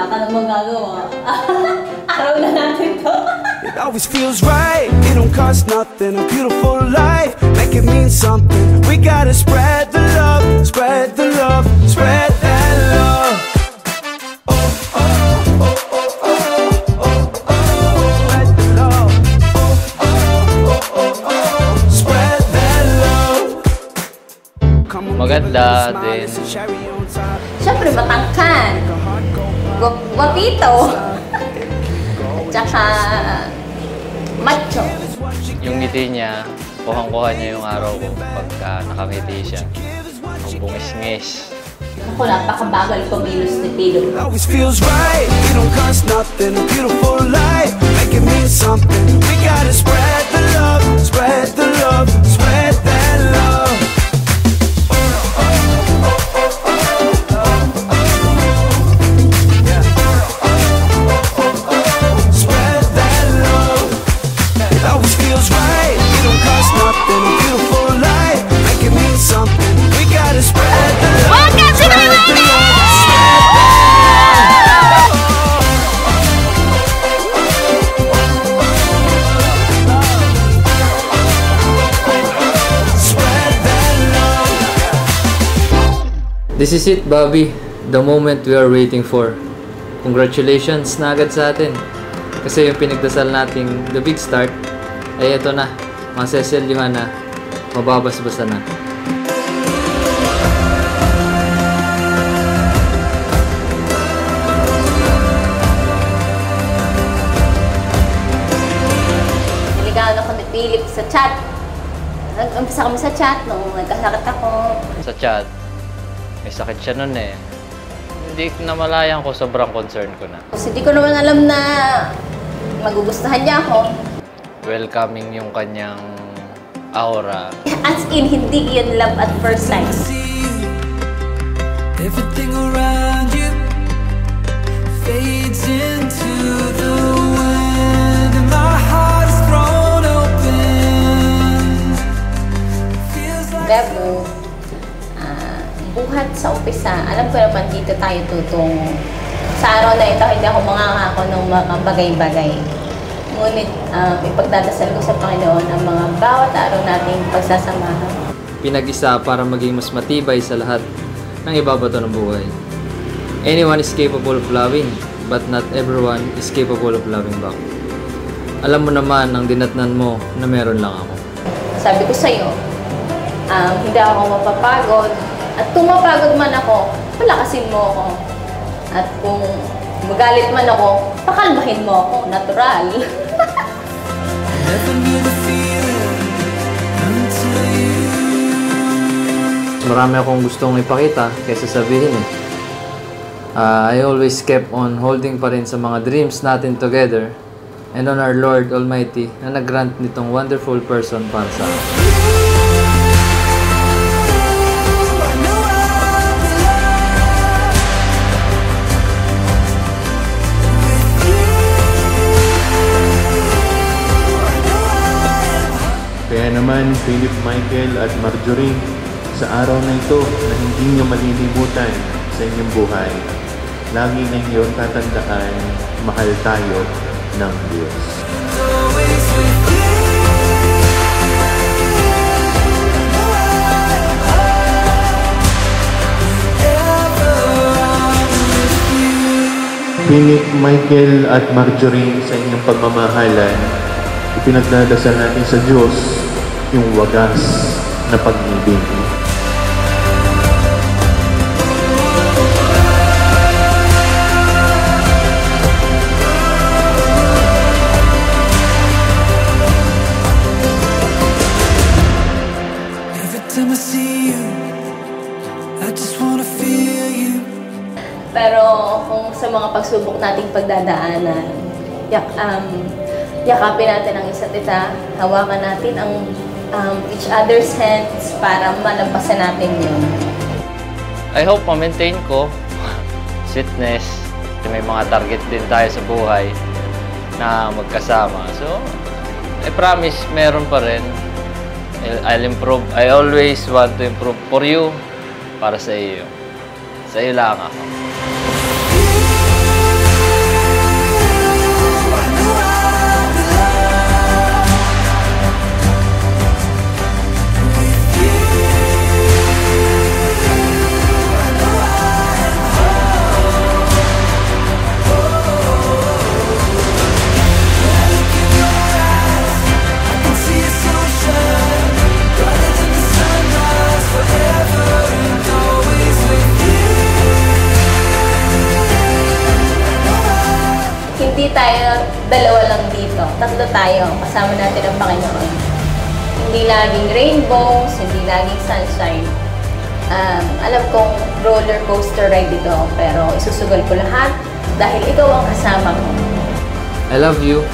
Wala ka namang magagawa. Araw na natin to. It always feels right. It don't cost nothing. A beautiful life. Make it mean something. We gotta spread the love. Spread the love. Spread that love. Oh, oh, oh, oh, oh, oh, oh. Spread the love. Oh, oh, oh, oh, oh. Spread that love. Maganda din. Siyempre matangkan. Guwapito. Tsaka macho. Yung ngiti niya, kuhang-kuha niya yung araw ko pagka nakangiti siya. Ang bungis-ngis. Ako, napakabagal kumilos ni Pilo. Always feels right. It don't cost nothing. A beautiful life. Make it mean something. We gotta spread the love. Spread the love. Spread that love. This is it, Bobby. The moment we are waiting for. Congratulations na agad sa atin. Kasi yung pinagdasal nating the big start, ay eto na. Maseselyuhan na. Mababasbasa na. Niligawan ako ni Philip sa chat. Nag-umpisa kami sa chat nung nagkasakit ako. Sa chat, may sakit siya nun eh. Hindi ko namalayan ko, sobrang concern ko na. Kasi di ko naman alam na magugustuhan niya ako. Welcoming yung kanyang aura. As in, hindi yun love at first sight. Everything around you fades into the wind, and my heart is thrown open. Bebo, buhat sa umpisa, alam ko naman dito tayo tutungo. Sa araw na ito, hindi ako mangangako ng mga bagay-bagay. Ngunit ipagdadasal ko sa Panginoon ang mga bawat araw nating pagsasamahan. Pinag-isa para maging mas matibay sa lahat ng ibabato ng buhay. Anyone is capable of loving, but not everyone is capable of loving back. Alam mo naman ang dinatnan mo na meron lang ako. Sabi ko sa'yo, hindi ako mapapagod. At kung mapagod man ako, palakasin mo ako. At kung magalit man ako, pakalmahin mo ako. Natural. Marami akong gustong ipakita kaysa sabihin eh. I always kept on holding pa rin sa mga dreams natin together and on our Lord Almighty na nag-grant nitong wonderful person para sa akin. Kaya naman, Philip, Michael at Marjorie, sa araw na ito na hindi niyo malilimutan sa inyong buhay, lagi ninyong tatandaan, mahal tayo ng Diyos. Philip, Michael at Marjorie, sa inyong pagmamahalan, ipinagdadasal natin sa Diyos yung wagas na pag-ibig. Pero kung sa mga pagsubok nating pagdadaanan, yakapin natin ang isa't isa, hawakan natin ang each other's hands para malampasan natin yun. I hope ma-maintain ko sweetness. May mga target din tayo sa buhay na magkasama. So, I promise meron pa rin. I'll improve. I always want to improve for you, para sa iyo. Sa iyo lang ako. hindi tayo dalawa lang dito. Tatlo tayo. Kasama natin ang Panginoon. Hindi laging rainbows, hindi laging sunshine. Alam kong roller coaster ride ito, pero isusugal ko lahat dahil ikaw ang kasama ko. I love you.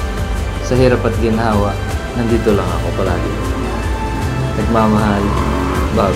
Sa hirap at ginhawa, nandito lang ako palagi. Nagmamahal, Bob.